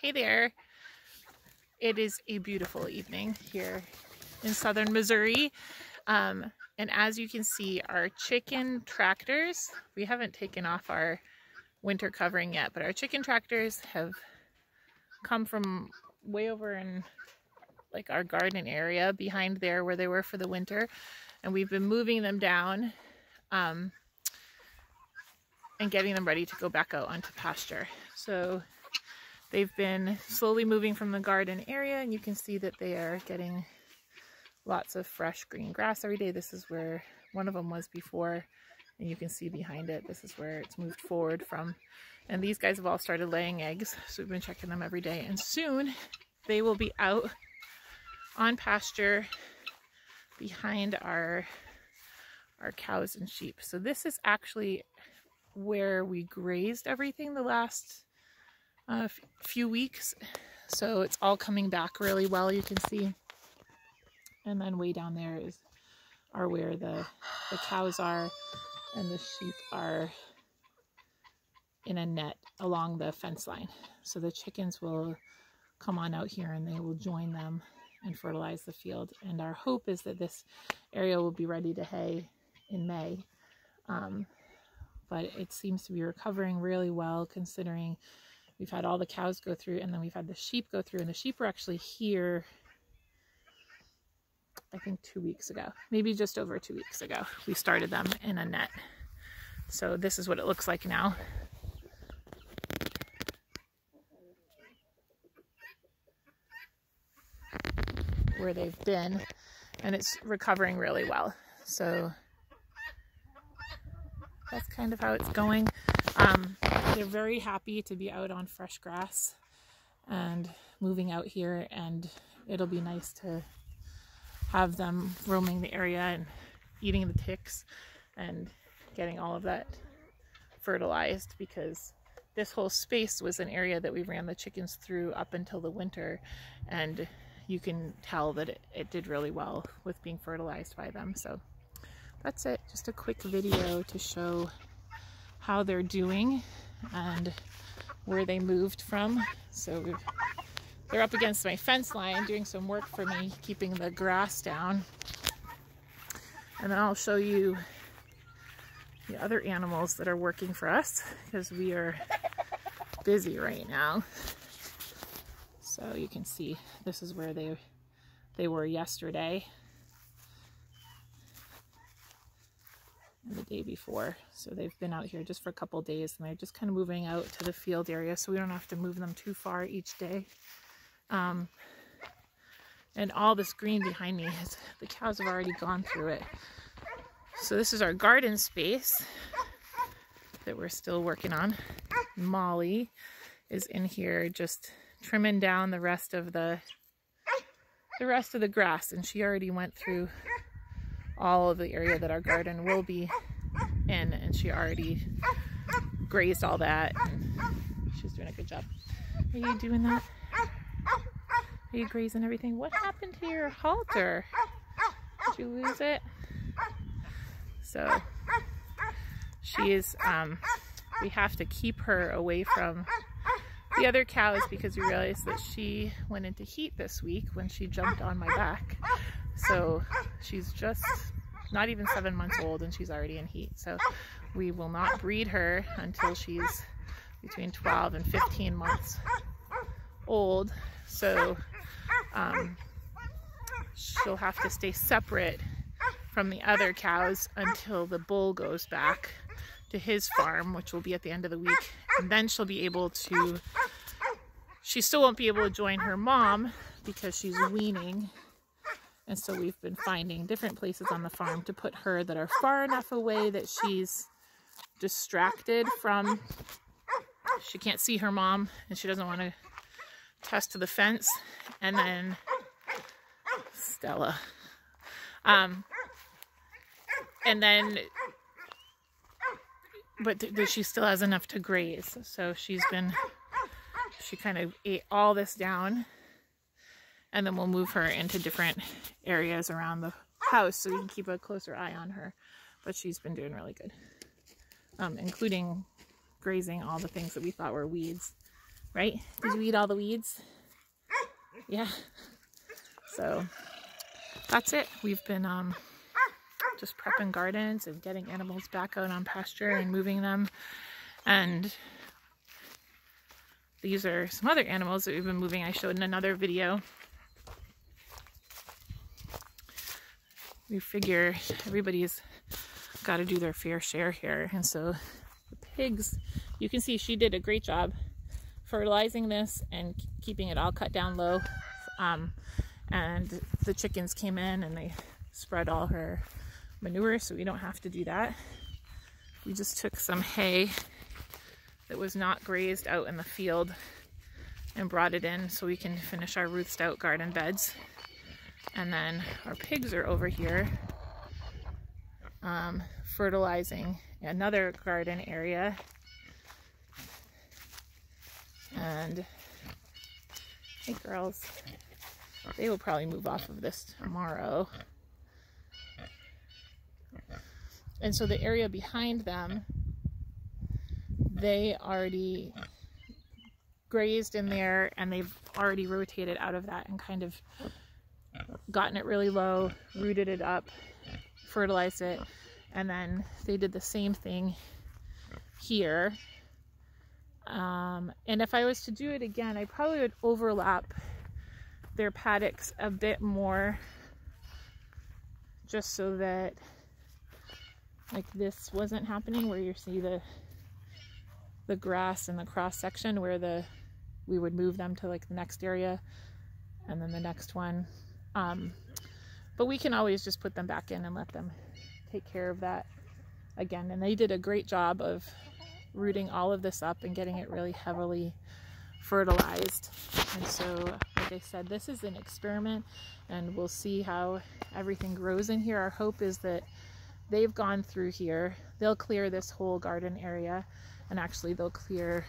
Hey there. It is a beautiful evening here in southern Missouri. And as you can see, our chicken tractors, we haven't taken off our winter covering yet, but our chicken tractors have come from way over in like our garden area behind there where they were for the winter. And we've been moving them down and getting them ready to go back out onto pasture. So they've been slowly moving from the garden area, and you can see that they are getting lots of fresh green grass every day. This is where one of them was before, and you can see behind it, this is where it's moved forward from. And these guys have all started laying eggs, so we've been checking them every day. And soon they will be out on pasture behind our cows and sheep. So this is actually where we grazed everything the last few weeks, so it's all coming back really well, you can see. And then way down there are where the cows are, and the sheep are in a net along the fence line. So the chickens will come on out here and they will join them and fertilize the field. And our hope is that this area will be ready to hay in May. But it seems to be recovering really well, considering we've had all the cows go through, and then we've had the sheep go through, and the sheep were actually here, I think 2 weeks ago, maybe just over 2 weeks ago. We started them in a net. So this is what it looks like now. Where they've been, and it's recovering really well. So that's kind of how it's going. They're very happy to be out on fresh grass and moving out here, and it'll be nice to have them roaming the area and eating the ticks and getting all of that fertilized, because this whole space was an area that we ran the chickens through up until the winter, and you can tell that it did really well with being fertilized by them. So that's it, just a quick video to show how they're doing and where they moved from. So they're up against my fence line doing some work for me, keeping the grass down. And then I'll show you the other animals that are working for us, because we are busy right now. So you can see this is where they were yesterday and the day before. So they've been out here just for a couple days, and they're just kind of moving out to the field area, so we don't have to move them too far each day. And all this green behind me, the cows have already gone through it. So this is our garden space that we're still working on. Molly is in here just trimming down the rest of the grass, and she already went through all of the area that our garden will be in, and she already grazed all that, and she's doing a good job. Are you doing that? Are you grazing everything? What happened to your halter? Did you lose it? So she is, we have to keep her away from the other cows, because we realized that she went into heat this week when she jumped on my back. So she's just not even 7 months old, and she's already in heat. So we will not breed her until she's between 12 and 15 months old. So she'll have to stay separate from the other cows until the bull goes back to his farm, which will be at the end of the week. And then she'll be able to, she still won't be able to join her mom because she's weaning. And so we've been finding different places on the farm to put her that are far enough away that she's distracted from, she can't see her mom and she doesn't want to test to the fence. And then Stella. And then, but she still has enough to graze. So she kind of ate all this down, and then we'll move her into different areas around the house so we can keep a closer eye on her. But she's been doing really good, including grazing all the things that we thought were weeds. right? Did you eat all the weeds? Yeah. So that's it. We've been just prepping gardens and getting animals back out on pasture and moving them. And these are some other animals that we've been moving. I showed in another video. We figure everybody's got to do their fair share here. And so the pigs, you can see she did a great job fertilizing this and keeping it all cut down low. And the chickens came in and they spread all her manure, so we don't have to do that. We just took some hay that was not grazed out in the field and brought it in so we can finish our Ruth Stout garden beds. And then our pigs are over here fertilizing another garden area. And hey girls, they will probably move off of this tomorrow. And so the area behind them, they already grazed in there, and they've already rotated out of that and kind of gotten it really low, rooted it up, fertilized it, and then they did the same thing here. And if I was to do it again, I probably would overlap their paddocks a bit more, just so that like this wasn't happening, where you see the grass in the cross section where we would move them to like the next area and then the next one. But we can always just put them back in and let them take care of that again. And they did a great job of rooting all of this up and getting it really heavily fertilized. And so, like I said, this is an experiment and we'll see how everything grows in here. Our hope is that they've gone through here, they'll clear this whole garden area, and actually they'll clear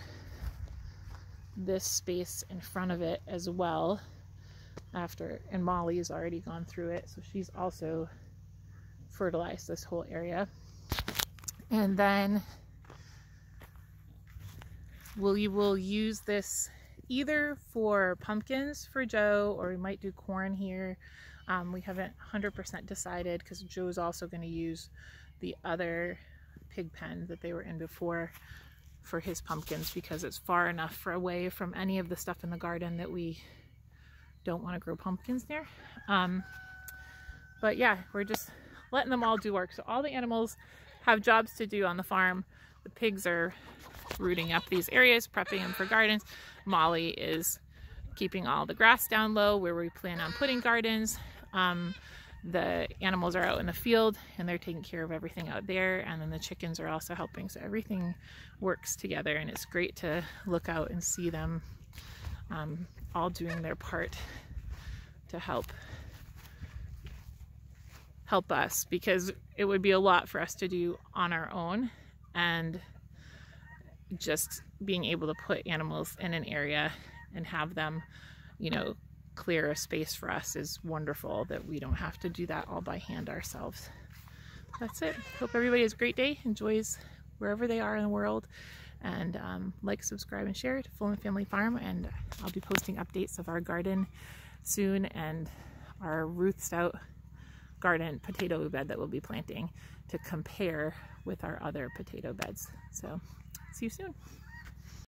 this space in front of it as well after, and Molly's already gone through it, so she's also fertilized this whole area. And then we will use this either for pumpkins for Joe, or we might do corn here. We haven't 100% decided, because Joe's also going to use the other pig pen that they were in before for his pumpkins, because it's far enough away from any of the stuff in the garden that we don't want to grow pumpkins near. But yeah, we're just letting them all do work. So all the animals have jobs to do on the farm. The pigs are rooting up these areas, prepping them for gardens. Molly is keeping all the grass down low where we plan on putting gardens. The animals are out in the field and they're taking care of everything out there, and then the chickens are also helping, so everything works together, and it's great to look out and see them all doing their part to help us, because it would be a lot for us to do on our own, and just being able to put animals in an area and have them, you know, clear a space for us is wonderful, that we don't have to do that all by hand ourselves. That's it. Hope everybody has a great day, enjoys wherever they are in the world, and like, subscribe, and share to Fulham Family Farm. And I'll be posting updates of our garden soon, and our Ruth Stout garden potato bed that we'll be planting to compare with our other potato beds. So see you soon.